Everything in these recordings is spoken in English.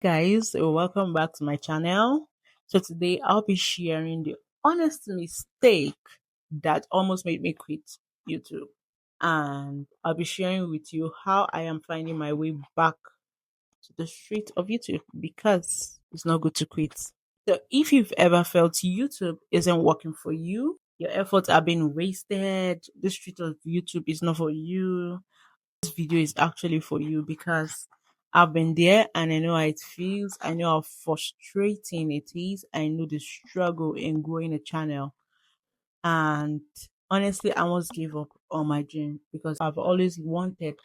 Guys, welcome back to my channel. So today I'll be sharing the honest mistake that almost made me quit YouTube. And I'll be sharing with you how I am finding my way back to the street of YouTube because it's not good to quit. So if you've ever felt YouTube isn't working for you, your efforts are being wasted, the street of YouTube is not for you, this video is actually for you because I've been there and I know how it feels. I know how frustrating it is. I know the struggle in growing a channel. And honestly, I almost gave up on my dream because I've always wanted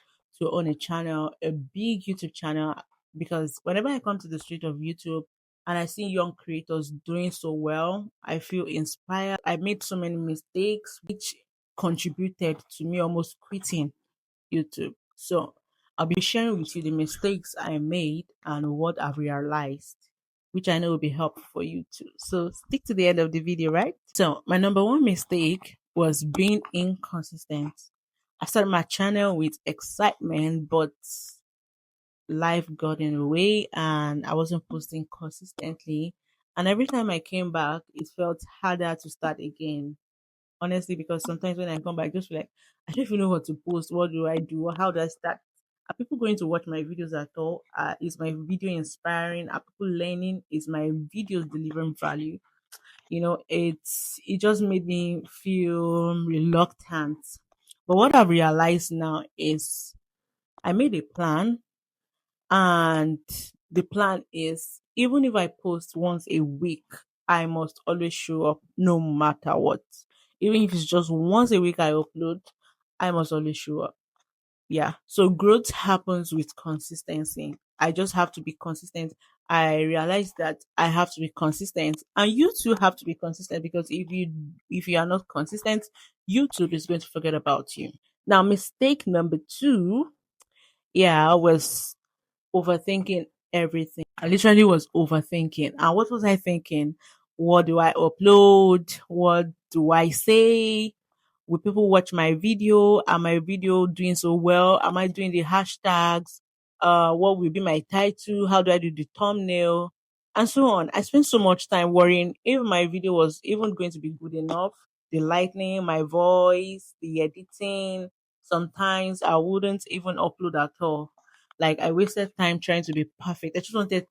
to own a channel, a big YouTube channel. Because whenever I come to the street of YouTube and I see young creators doing so well, I feel inspired. I made so many mistakes, which contributed to me almost quitting YouTube. So I'll be sharing with you the mistakes I made and what I've realized, which I know will be helpful for you too. So stick to the end of the video, right? So my number one mistake was being inconsistent. I started my channel with excitement, but life got in the way and I wasn't posting consistently. And every time I came back, it felt harder to start again, honestly, because sometimes when I come back, I just feel like I don't even know what to post. What do I do? How do I start? Are people going to watch my videos at all? Is my video inspiring? Are people learning? Is my videos delivering value? It just made me feel reluctant. But what I've realized now is I made a plan, and the plan is even if I post once a week, I must always show up no matter what. Even if it's just once a week I upload, I must always show up. Yeah. So growth happens with consistency. I just have to be consistent. I realize that I have to be consistent and you too have to be consistent because if you are not consistent, YouTube is going to forget about you. Now, mistake number two, yeah, was overthinking everything. I literally was overthinking. And what was I thinking? What do I upload? What do I say? Will people watch my video? Am my video doing so well? Am I doing the hashtags? What will be my title? How do I do the thumbnail? And so on. I spent so much time worrying if my video was even going to be good enough. The lighting, my voice, the editing. Sometimes I wouldn't even upload at all. Like I wasted time trying to be perfect. I just wanted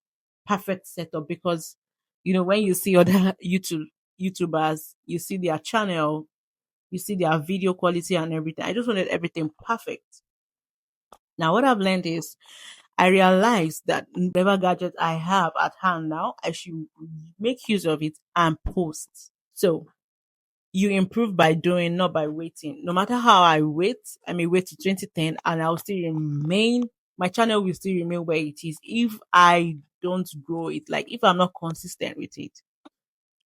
perfect setup because when you see other YouTubers, you see their channel, you see their video quality and everything. I just wanted everything perfect. Now, what I've learned is I realized that whatever gadget I have at hand now, I should make use of it and post. So you improve by doing, not by waiting. No matter how I wait, I may wait to 2010 and I'll still remain, my channel will still remain where it is if I don't grow it, like if I'm not consistent with it.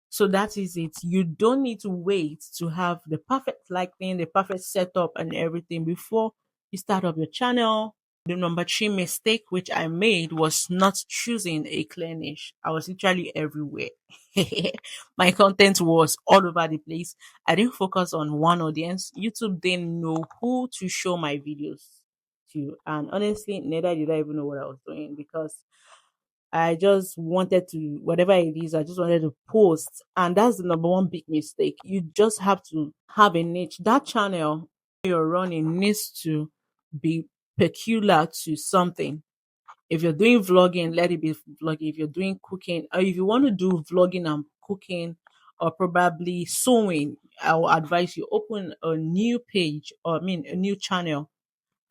So that is it. You don't need to wait to have the perfect lighting, the perfect setup, and everything before you start up your channel. The number three mistake which I made was not choosing a clear niche. I was literally everywhere. My content was all over the place. I didn't focus on one audience. YouTube didn't know who to show my videos to. And honestly, neither did I even know what I was doing because I just wanted to, whatever it is, I just wanted to post. And that's the number one big mistake. You just have to have a niche. That channel you're running needs to be peculiar to something. If you're doing vlogging, let it be vlogging. If you're doing cooking, or if you want to do vlogging and cooking, or probably sewing, I will advise you open a new page, or I mean a new channel,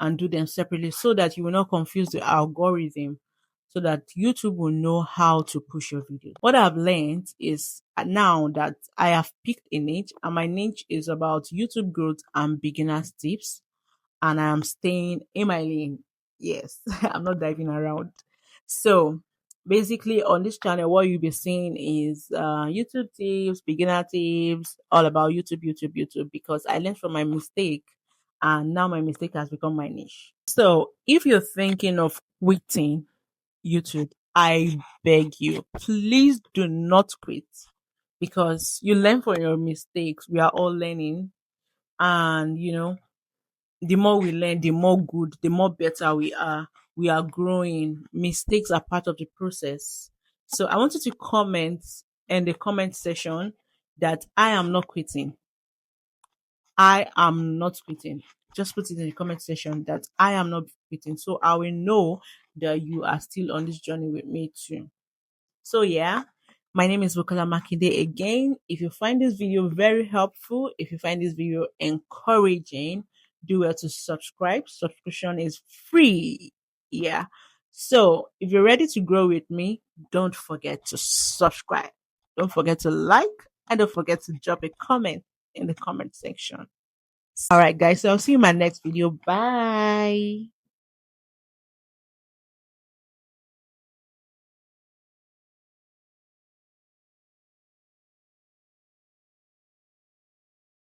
and do them separately so that you will not confuse the algorithm, so that YouTube will know how to push your video. What I've learned is now that I have picked a niche, and my niche is about YouTube growth and beginners tips, and I am staying in my lane. Yes, I'm not diving around. So basically on this channel, what you'll be seeing is YouTube tips, beginner tips, all about YouTube, because I learned from my mistake and now my mistake has become my niche. So if you're thinking of quitting YouTube, I beg you, please do not quit because you learn from your mistakes. We are all learning, and the more we learn, the more good, the more better we are. We are growing. Mistakes are part of the process. So I want you to comment in the comment section that I am not quitting. I am not quitting. Just put it in the comment section that I am not quitting. So I will know that you are still on this journey with me too. So yeah, my name is Bukola Makinde again. If you find this video very helpful, if you find this video encouraging, do well to subscribe. Subscription is free. Yeah. So if you're ready to grow with me, don't forget to subscribe. Don't forget to like and don't forget to drop a comment in the comment section. All right, guys. So I'll see you in my next video. Bye.